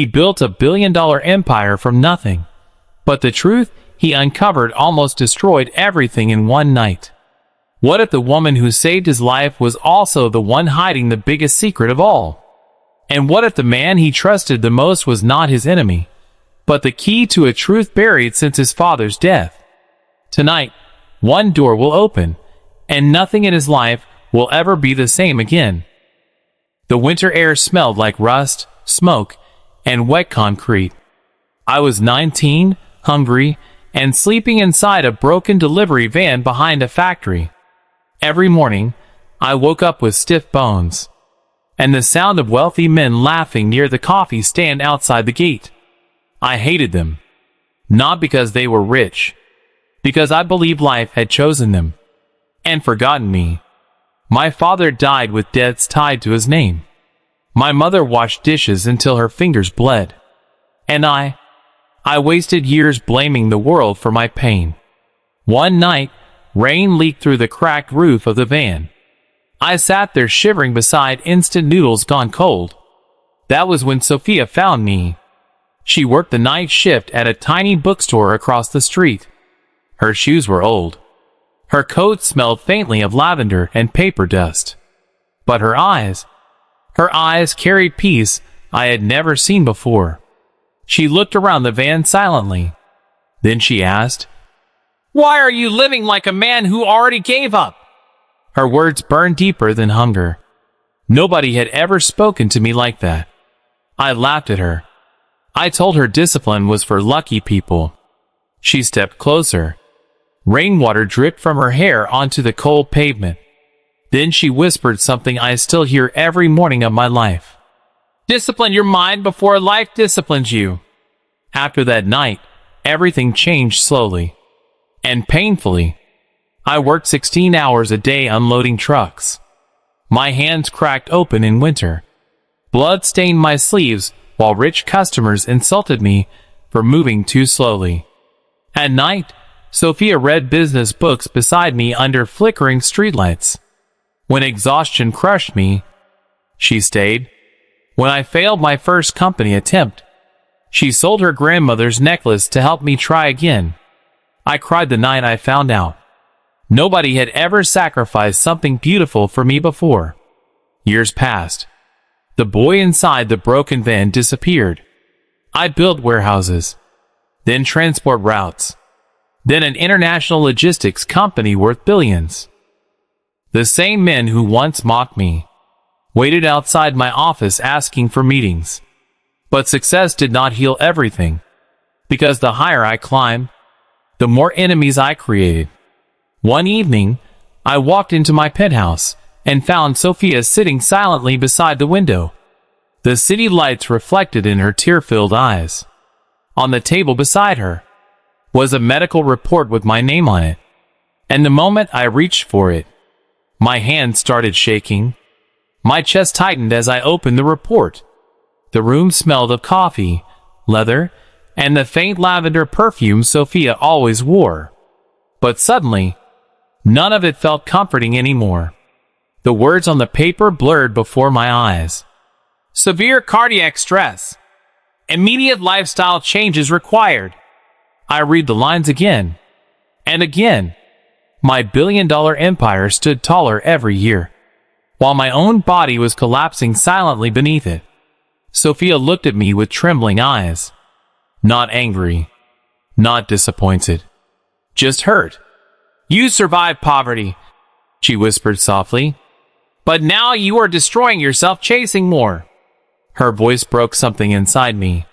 He built a billion-dollar empire from nothing. But the truth he uncovered almost destroyed everything in one night. What if the woman who saved his life was also the one hiding the biggest secret of all? And what if the man he trusted the most was not his enemy, but the key to a truth buried since his father's death? Tonight, one door will open, and nothing in his life will ever be the same again. The winter air smelled like rust, smoke, and wet concrete. I was 19, hungry, and sleeping inside a broken delivery van behind a factory. Every morning, I woke up with stiff bones, and the sound of wealthy men laughing near the coffee stand outside the gate. I hated them, not because they were rich, because I believed life had chosen them and forgotten me. My father died with debts tied to his name. My mother washed dishes until her fingers bled. And I wasted years blaming the world for my pain. One night, rain leaked through the cracked roof of the van. I sat there shivering beside instant noodles gone cold. That was when Sophia found me. She worked the night shift at a tiny bookstore across the street. Her shoes were old. Her coat smelled faintly of lavender and paper dust. But her eyes carried peace I had never seen before. She looked around the van silently. Then she asked, "Why are you living like a man who already gave up?" Her words burned deeper than hunger. Nobody had ever spoken to me like that. I laughed at her. I told her discipline was for lucky people. She stepped closer. Rainwater dripped from her hair onto the cold pavement. Then she whispered something I still hear every morning of my life. "Discipline your mind before life disciplines you." After that night, everything changed slowly and painfully. I worked 16 hours a day unloading trucks. My hands cracked open in winter. Blood stained my sleeves while rich customers insulted me for moving too slowly. At night, Sophia read business books beside me under flickering streetlights. When exhaustion crushed me, she stayed. When I failed my first company attempt, she sold her grandmother's necklace to help me try again. I cried the night I found out. Nobody had ever sacrificed something beautiful for me before. Years passed. The boy inside the broken van disappeared. I built warehouses, then transport routes, then an international logistics company worth billions. The same men who once mocked me waited outside my office asking for meetings. But success did not heal everything, because the higher I climbed, the more enemies I created. One evening, I walked into my penthouse and found Sophia sitting silently beside the window. The city lights reflected in her tear-filled eyes. On the table beside her was a medical report with my name on it, and the moment I reached for it, my hand started shaking. My chest tightened as I opened the report. The room smelled of coffee, leather, and the faint lavender perfume Sophia always wore. But suddenly, none of it felt comforting anymore. The words on the paper blurred before my eyes. "Severe cardiac stress. Immediate lifestyle changes required." I read the lines again and again. My billion-dollar empire stood taller every year, while my own body was collapsing silently beneath it. Sophia looked at me with trembling eyes. Not angry, not disappointed, just hurt. "You survived poverty," she whispered softly, "but now you are destroying yourself chasing more." Her voice broke something inside me.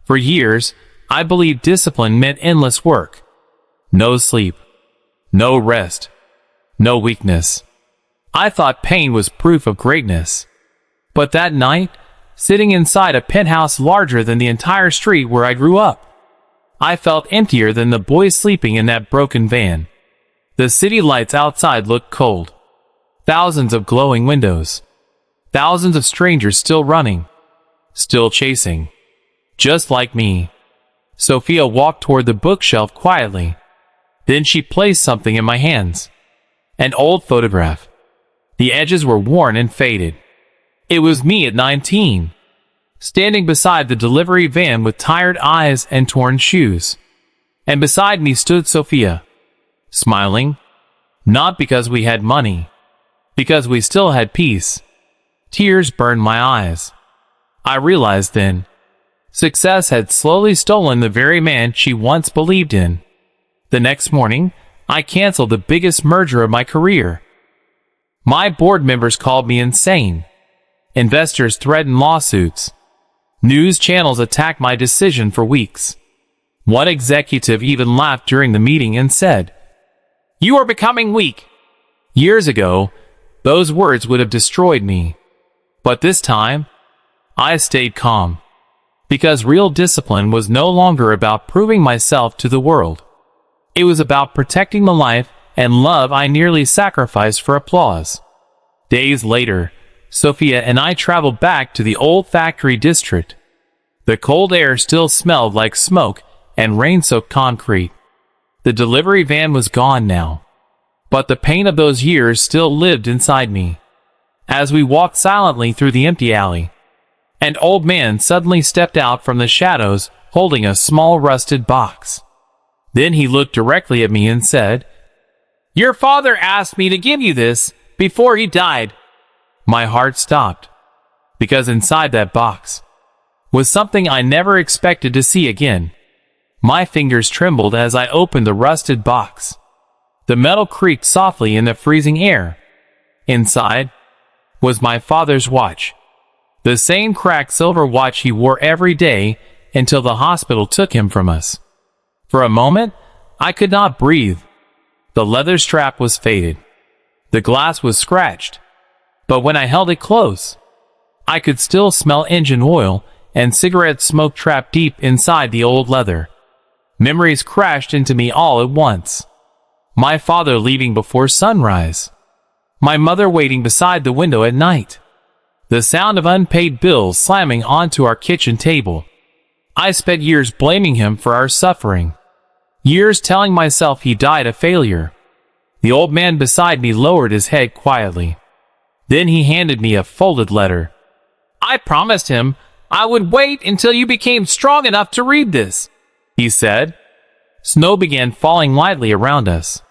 For years, I believed discipline meant endless work. No sleep, no rest, no weakness. I thought pain was proof of greatness. But that night, sitting inside a penthouse larger than the entire street where I grew up, I felt emptier than the boy sleeping in that broken van. The city lights outside looked cold. Thousands of glowing windows. Thousands of strangers still running, still chasing, just like me. Sophia walked toward the bookshelf quietly. Then she placed something in my hands. An old photograph. The edges were worn and faded. It was me at 19. standing beside the delivery van with tired eyes and torn shoes. And beside me stood Sophia, smiling, not because we had money, because we still had peace. Tears burned my eyes. I realized then, success had slowly stolen the very man she once believed in. The next morning, I canceled the biggest merger of my career. My board members called me insane. Investors threatened lawsuits. News channels attacked my decision for weeks. One executive even laughed during the meeting and said, "You are becoming weak." Years ago, those words would have destroyed me. But this time, I stayed calm. Because real discipline was no longer about proving myself to the world. It was about protecting the life and love I nearly sacrificed for applause. Days later, Sophia and I traveled back to the old factory district. The cold air still smelled like smoke and rain-soaked concrete. The delivery van was gone now, but the pain of those years still lived inside me. As we walked silently through the empty alley, an old man suddenly stepped out from the shadows holding a small rusted box. Then he looked directly at me and said, "Your father asked me to give you this before he died." My heart stopped, because inside that box was something I never expected to see again. My fingers trembled as I opened the rusted box. The metal creaked softly in the freezing air. Inside was my father's watch, the same cracked silver watch he wore every day until the hospital took him from us. For a moment, I could not breathe. The leather strap was faded. The glass was scratched. But when I held it close, I could still smell engine oil and cigarette smoke trapped deep inside the old leather. Memories crashed into me all at once. My father leaving before sunrise. My mother waiting beside the window at night. The sound of unpaid bills slamming onto our kitchen table. I spent years blaming him for our suffering. Years telling myself he died a failure. The old man beside me lowered his head quietly. Then he handed me a folded letter. "I promised him I would wait until you became strong enough to read this," he said. Snow began falling lightly around us.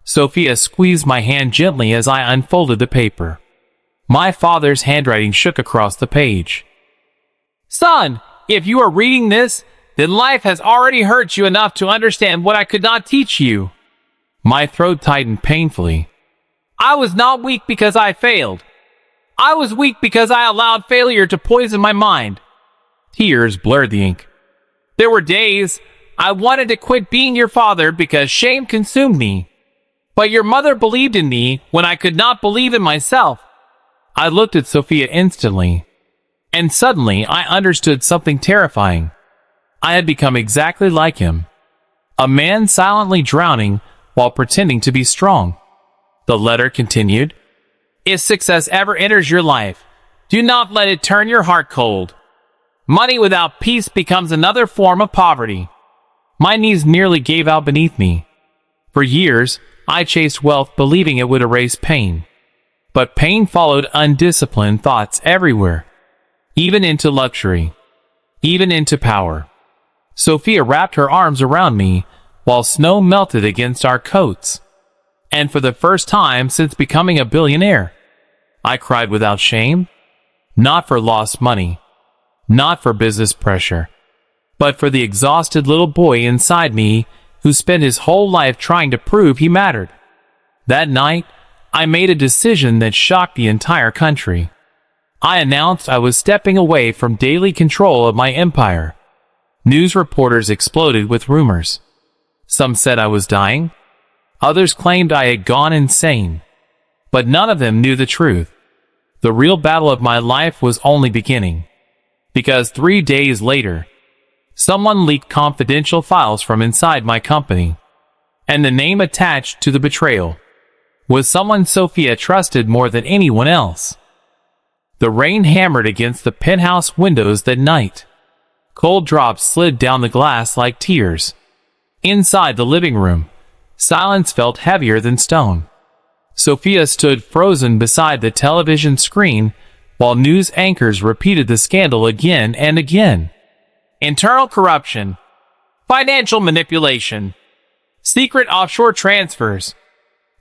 Sophia squeezed my hand gently as I unfolded the paper. My father's handwriting shook across the page. "Son, if you are reading this, then life has already hurt you enough to understand what I could not teach you." My throat tightened painfully. I was not weak because I failed. I was weak because I allowed failure to poison my mind. Tears blurred the ink. There were days I wanted to quit being your father because shame consumed me. But your mother believed in me when I could not believe in myself. I looked at Sophia instantly, and suddenly I understood something terrifying. I had become exactly like him. A man silently drowning while pretending to be strong. The letter continued, "If success ever enters your life, do not let it turn your heart cold. Money without peace becomes another form of poverty." My knees nearly gave out beneath me. For years, I chased wealth believing it would erase pain. But pain followed undisciplined thoughts everywhere, even into luxury, even into power. Sophia wrapped her arms around me while snow melted against our coats. And for the first time since becoming a billionaire, I cried without shame, not for lost money, not for business pressure, but for the exhausted little boy inside me who spent his whole life trying to prove he mattered. That night, I made a decision that shocked the entire country. I announced I was stepping away from daily control of my empire. News reporters exploded with rumors. Some said I was dying. Others claimed I had gone insane. But none of them knew the truth. The real battle of my life was only beginning. Because 3 days later, someone leaked confidential files from inside my company. And the name attached to the betrayal was someone Sophia trusted more than anyone else. The rain hammered against the penthouse windows that night. Cold drops slid down the glass like tears. Inside the living room, silence felt heavier than stone. Sophia stood frozen beside the television screen while news anchors repeated the scandal again and again. Internal corruption, financial manipulation, secret offshore transfers.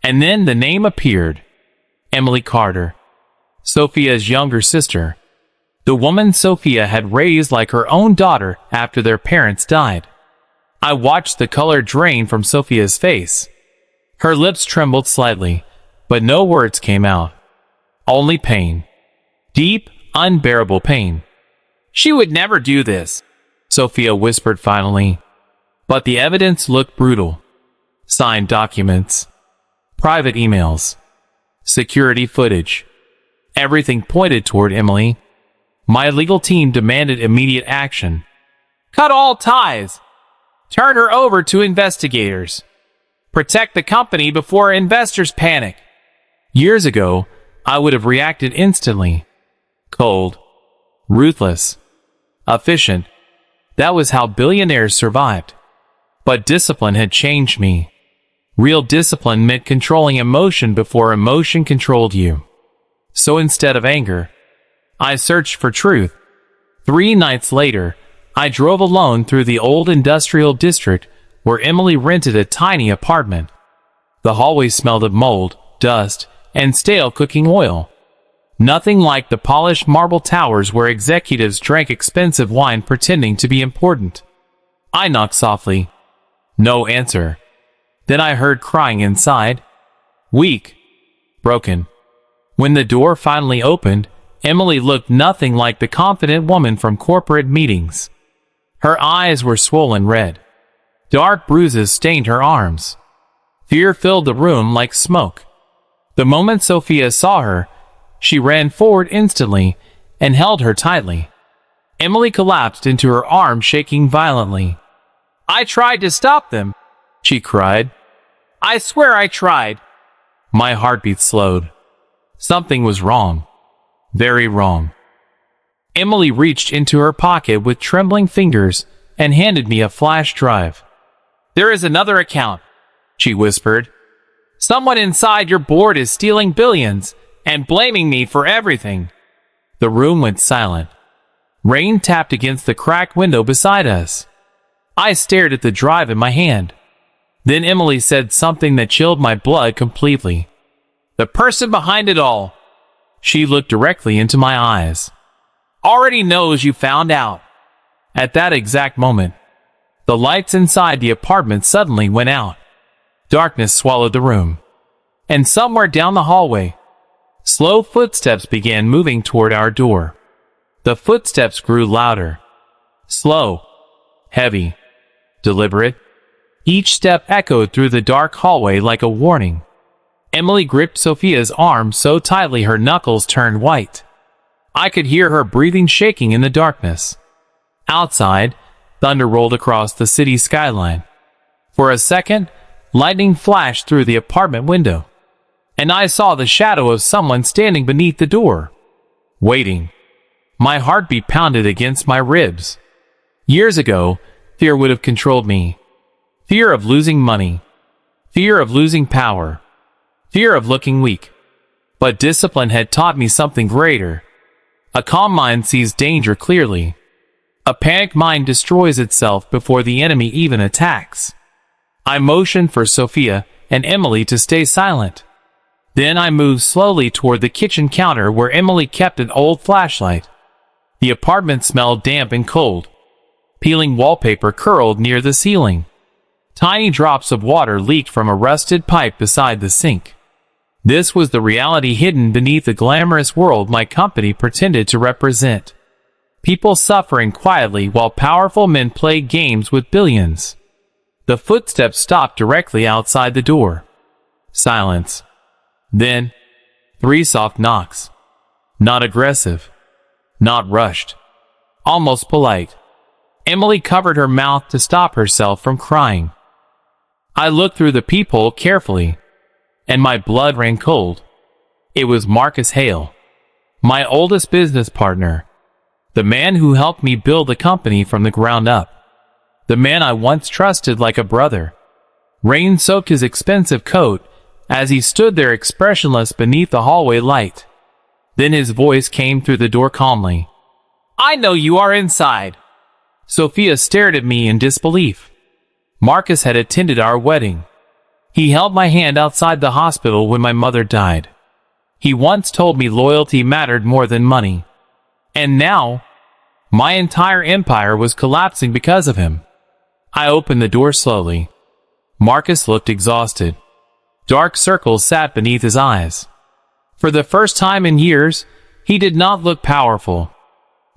And then the name appeared. Emily Carter, Sophia's younger sister. The woman Sophia had raised like her own daughter after their parents died. I watched the color drain from Sophia's face. Her lips trembled slightly, but no words came out. Only pain. Deep, unbearable pain. She would never do this, Sophia whispered finally. But the evidence looked brutal. Signed documents, private emails, security footage. Everything pointed toward Emily. My legal team demanded immediate action. Cut all ties. Turn her over to investigators. Protect the company before investors panic. Years ago, I would have reacted instantly. Cold, ruthless, efficient. That was how billionaires survived. But discipline had changed me. Real discipline meant controlling emotion before emotion controlled you. So instead of anger, I searched for truth. 3 nights later, I drove alone through the old industrial district where Emily rented a tiny apartment. The hallway smelled of mold, dust, and stale cooking oil. Nothing like the polished marble towers where executives drank expensive wine pretending to be important. I knocked softly. No answer. Then I heard crying inside. Weak. Broken. When the door finally opened, Emily looked nothing like the confident woman from corporate meetings. Her eyes were swollen red. Dark bruises stained her arms. Fear filled the room like smoke. The moment Sophia saw her, she ran forward instantly and held her tightly. Emily collapsed into her arms, shaking violently. I tried to stop them, she cried. I swear I tried. My heartbeat slowed. Something was wrong. Very wrong. Emily reached into her pocket with trembling fingers and handed me a flash drive. There is another account, she whispered. Someone inside your board is stealing billions and blaming me for everything. The room went silent. Rain tapped against the cracked window beside us. I stared at the drive in my hand. Then Emily said something that chilled my blood completely. The person behind it all, she looked directly into my eyes, already knows you found out. At that exact moment, the lights inside the apartment suddenly went out. Darkness swallowed the room. And somewhere down the hallway, slow footsteps began moving toward our door. The footsteps grew louder. Slow, heavy, deliberate. Each step echoed through the dark hallway like a warning. Emily gripped Sophia's arm so tightly her knuckles turned white. I could hear her breathing shaking in the darkness. Outside, thunder rolled across the city skyline. For a second, lightning flashed through the apartment window, and I saw the shadow of someone standing beneath the door, waiting. My heartbeat pounded against my ribs. Years ago, fear would have controlled me. Fear of losing money. Fear of losing power. Fear of looking weak. But discipline had taught me something greater. A calm mind sees danger clearly. A panicked mind destroys itself before the enemy even attacks. I motioned for Sophia and Emily to stay silent. Then I moved slowly toward the kitchen counter where Emily kept an old flashlight. The apartment smelled damp and cold. Peeling wallpaper curled near the ceiling. Tiny drops of water leaked from a rusted pipe beside the sink. This was the reality hidden beneath the glamorous world my company pretended to represent. People suffering quietly while powerful men played games with billions. The footsteps stopped directly outside the door. Silence. Then, 3 soft knocks. Not aggressive. Not rushed. Almost polite. Emily covered her mouth to stop herself from crying. I looked through the peephole carefully, and my blood ran cold. It was Marcus Hale, my oldest business partner, the man who helped me build the company from the ground up, the man I once trusted like a brother. Rain soaked his expensive coat as he stood there expressionless beneath the hallway light. Then his voice came through the door calmly. "I know you are inside." Sophia stared at me in disbelief. Marcus had attended our wedding. He held my hand outside the hospital when my mother died. He once told me loyalty mattered more than money. And now, my entire empire was collapsing because of him. I opened the door slowly. Marcus looked exhausted. Dark circles sat beneath his eyes. For the first time in years, he did not look powerful.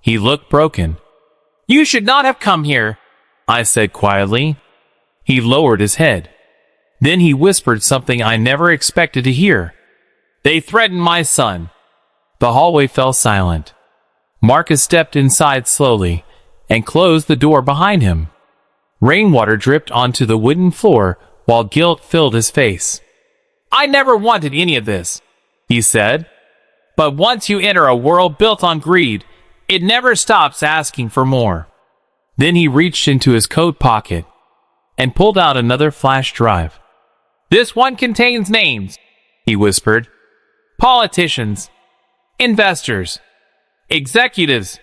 He looked broken. "You should not have come here," I said quietly. He lowered his head. Then he whispered something I never expected to hear. "They threatened my son." The hallway fell silent. Marcus stepped inside slowly and closed the door behind him. Rainwater dripped onto the wooden floor while guilt filled his face. "I never wanted any of this," he said. "But once you enter a world built on greed, it never stops asking for more." Then he reached into his coat pocket and pulled out another flash drive. "This one contains names," he whispered. "Politicians, investors, executives."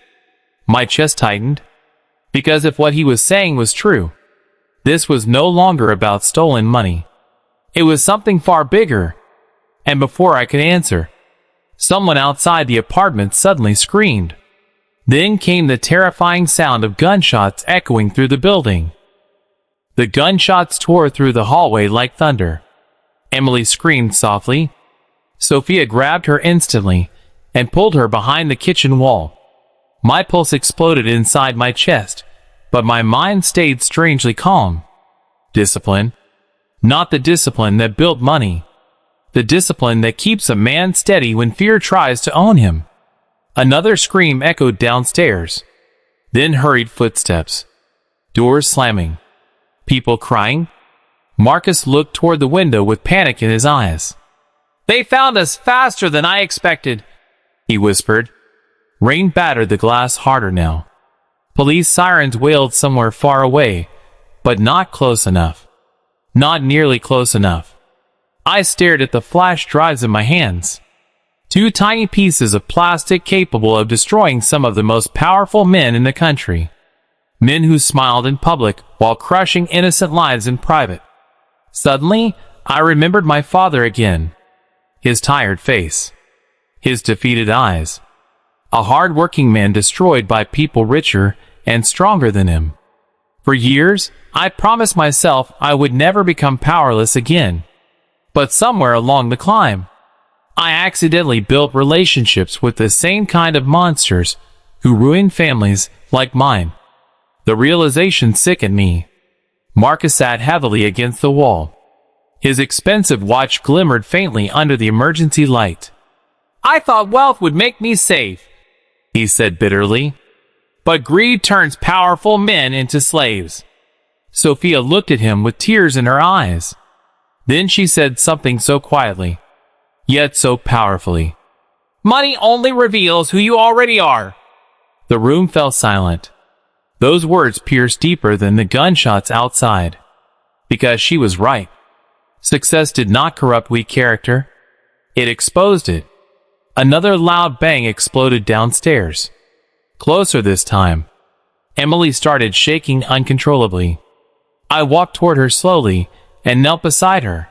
My chest tightened, because if what he was saying was true, this was no longer about stolen money. It was something far bigger. And before I could answer, someone outside the apartment suddenly screamed. Then came the terrifying sound of gunshots echoing through the building. The gunshots tore through the hallway like thunder. Emily screamed softly. Sophia grabbed her instantly and pulled her behind the kitchen wall. My pulse exploded inside my chest, but my mind stayed strangely calm. Discipline. Not the discipline that built money. The discipline that keeps a man steady when fear tries to own him. Another scream echoed downstairs. Then hurried footsteps. Doors slamming. People crying. Marcus looked toward the window with panic in his eyes. "They found us faster than I expected," he whispered. Rain battered the glass harder now. Police sirens wailed somewhere far away, but not close enough. Not nearly close enough. I stared at the flash drives in my hands. 2 tiny pieces of plastic capable of destroying some of the most powerful men in the country. Men who smiled in public while crushing innocent lives in private. Suddenly, I remembered my father again. His tired face. His defeated eyes. A hard-working man destroyed by people richer and stronger than him. For years, I promised myself I would never become powerless again. But somewhere along the climb, I accidentally built relationships with the same kind of monsters who ruin families like mine. The realization sickened me. Marcus sat heavily against the wall. His expensive watch glimmered faintly under the emergency light. "I thought wealth would make me safe," he said bitterly. "But greed turns powerful men into slaves." Sophia looked at him with tears in her eyes. Then she said something so quietly, yet so powerfully. "Money only reveals who you already are." The room fell silent. Those words pierced deeper than the gunshots outside. Because she was right. Success did not corrupt weak character. It exposed it. Another loud bang exploded downstairs. Closer this time. Emily started shaking uncontrollably. I walked toward her slowly and knelt beside her.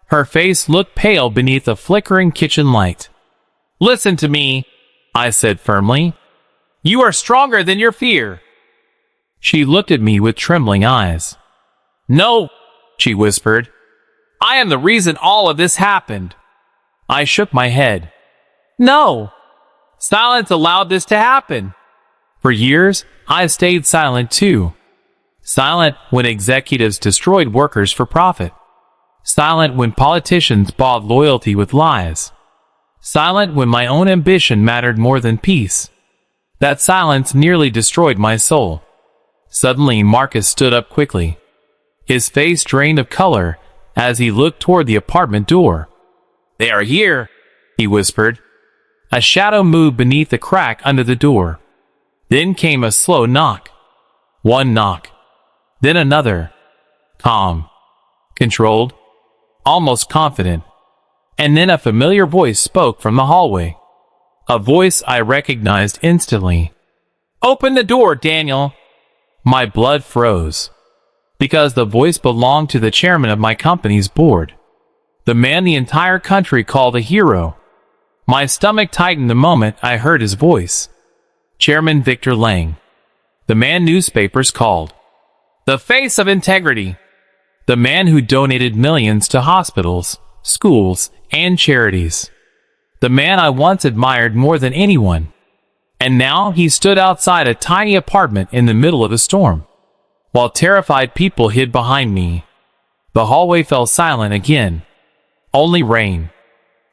Her face looked pale beneath a flickering kitchen light. "Listen to me," I said firmly. "You are stronger than your fear." She looked at me with trembling eyes. "No," she whispered. "I am the reason all of this happened." I shook my head. "No. Silence allowed this to happen." For years, I stayed silent too. Silent when executives destroyed workers for profit. Silent when politicians bought loyalty with lies. Silent when my own ambition mattered more than peace. That silence nearly destroyed my soul. Suddenly Marcus stood up quickly. His face drained of color as he looked toward the apartment door. "They are here," he whispered. A shadow moved beneath the crack under the door. Then came a slow knock. One knock. Then another. Calm. Controlled. Almost confident. And then a familiar voice spoke from the hallway. A voice I recognized instantly. "Open the door, Daniel." My blood froze, because the voice belonged to the chairman of my company's board, the man the entire country called a hero. My stomach tightened the moment I heard his voice. Chairman Victor Lang, the man newspapers called the face of integrity, the man who donated millions to hospitals, schools, and charities, the man I once admired more than anyone. And now he stood outside a tiny apartment in the middle of a storm, while terrified people hid behind me. The hallway fell silent again. Only rain.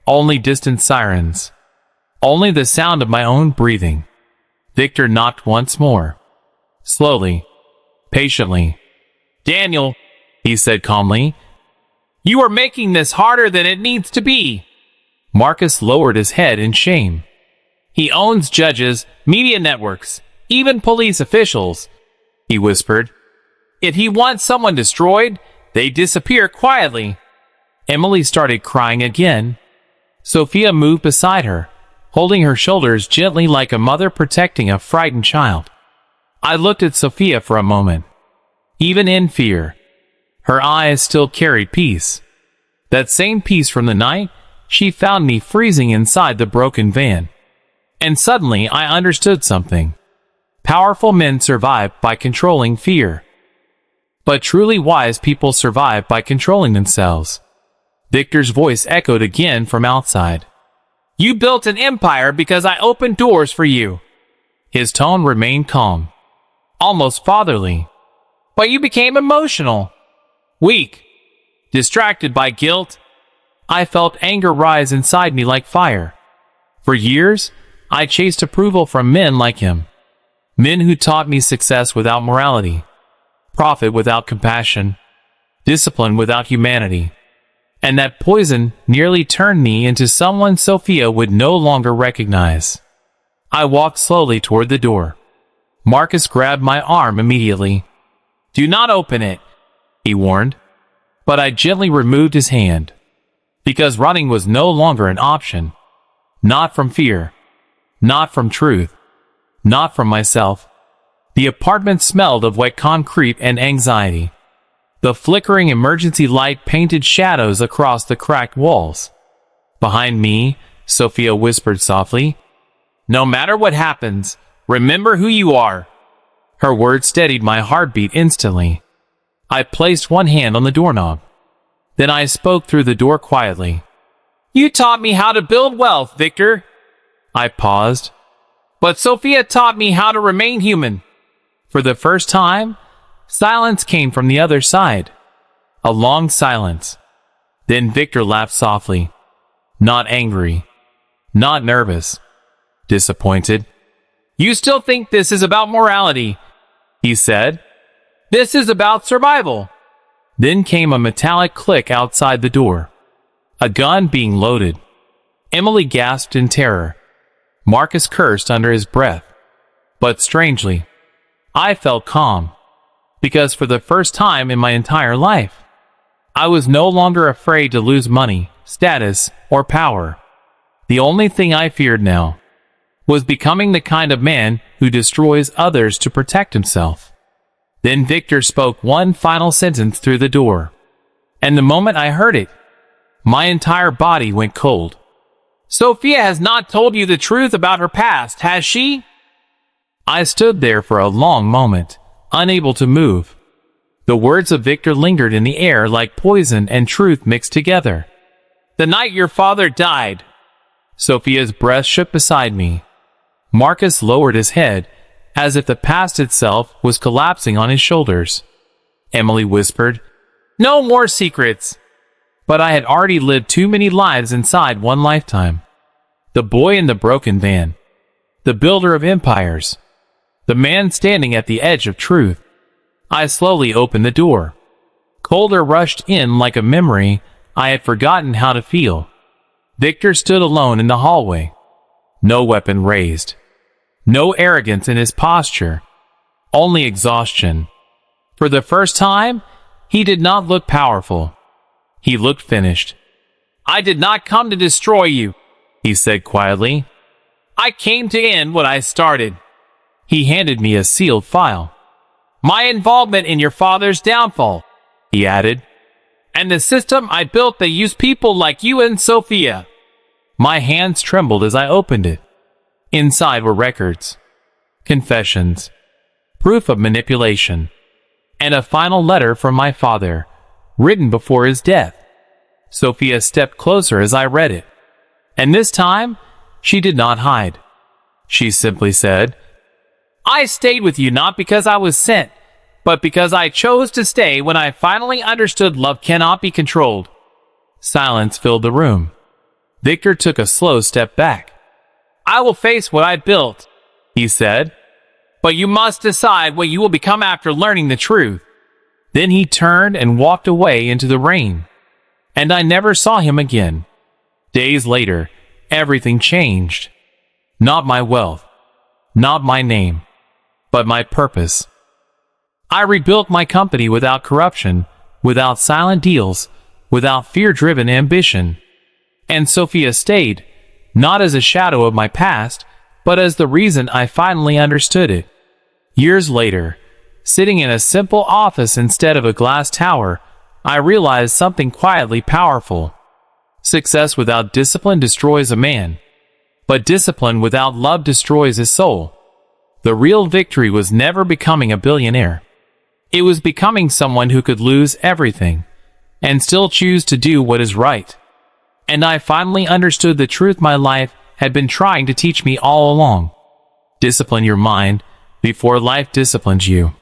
Only distant sirens. Only the sound of my own breathing. Victor knocked once more. Slowly. Patiently. "Daniel," he said calmly, "you are making this harder than it needs to be." Marcus lowered his head in shame. "He owns judges, media networks, even police officials," he whispered. "If he wants someone destroyed, they disappear quietly." Emily started crying again. Sophia moved beside her, holding her shoulders gently like a mother protecting a frightened child. I looked at Sophia for a moment. Even in fear, her eyes still carried peace. That same peace from the night she found me freezing inside the broken van. And suddenly I understood something. Powerful men survive by controlling fear. But truly wise people survive by controlling themselves. Victor's voice echoed again from outside. "You built an empire because I opened doors for you." His tone remained calm, almost fatherly. "But you became emotional, weak, distracted by guilt." I felt anger rise inside me like fire. For years, I chased approval from men like him. Men who taught me success without morality, profit without compassion, discipline without humanity. And that poison nearly turned me into someone Sophia would no longer recognize. I walked slowly toward the door. Marcus grabbed my arm immediately. "Do not open it," he warned. But I gently removed his hand, because running was no longer an option. Not from fear. Not from truth. Not from myself. The apartment smelled of wet concrete and anxiety. The flickering emergency light painted shadows across the cracked walls. Behind me, Sophia whispered softly, "No matter what happens, remember who you are." Her words steadied my heartbeat instantly. I placed one hand on the doorknob. Then I spoke through the door quietly. "You taught me how to build wealth, Victor." I paused. "But Sophia taught me how to remain human." For the first time, silence came from the other side. A long silence. Then Victor laughed softly. Not angry. Not nervous. Disappointed. "You still think this is about morality," he said. "This is about survival." Then came a metallic click outside the door. A gun being loaded. Emily gasped in terror. Marcus cursed under his breath. But strangely, I felt calm. Because for the first time in my entire life, I was no longer afraid to lose money, status, or power. The only thing I feared now was becoming the kind of man who destroys others to protect himself. Then Victor spoke one final sentence through the door. And the moment I heard it, my entire body went cold. "Sophia has not told you the truth about her past, has she?" I stood there for a long moment, unable to move. The words of Victor lingered in the air like poison and truth mixed together. "The night your father died." Sophia's breath shook beside me. Marcus lowered his head, as if the past itself was collapsing on his shoulders. Emily whispered, "No more secrets." But I had already lived too many lives inside one lifetime. The boy in the broken van. The builder of empires. The man standing at the edge of truth. I slowly opened the door. Cold air rushed in like a memory I had forgotten how to feel. Victor stood alone in the hallway. No weapon raised. No arrogance in his posture. Only exhaustion. For the first time, he did not look powerful. He looked finished. "I did not come to destroy you," he said quietly. I came to end what I started. He handed me a sealed file. My involvement in your father's downfall, he added, and the system I built that used people like you and Sophia. My hands trembled as I opened it. Inside were records, confessions, proof of manipulation, and a final letter from my father, written before his death. Sophia stepped closer as I read it, and this time, she did not hide. She simply said, I stayed with you not because I was sent, but because I chose to stay when I finally understood love cannot be controlled. Silence filled the room. Victor took a slow step back. I will face what I built, he said, but you must decide what you will become after learning the truth. Then he turned and walked away into the rain, and I never saw him again. Days later, everything changed. Not my wealth, not my name, but my purpose. I rebuilt my company without corruption, without silent deals, without fear-driven ambition. And Sophia stayed, not as a shadow of my past, but as the reason I finally understood it. Years later, sitting in a simple office instead of a glass tower, I realized something quietly powerful. Success without discipline destroys a man, but discipline without love destroys his soul. The real victory was never becoming a billionaire. It was becoming someone who could lose everything and still choose to do what is right. And I finally understood the truth my life had been trying to teach me all along. Discipline your mind before life disciplines you.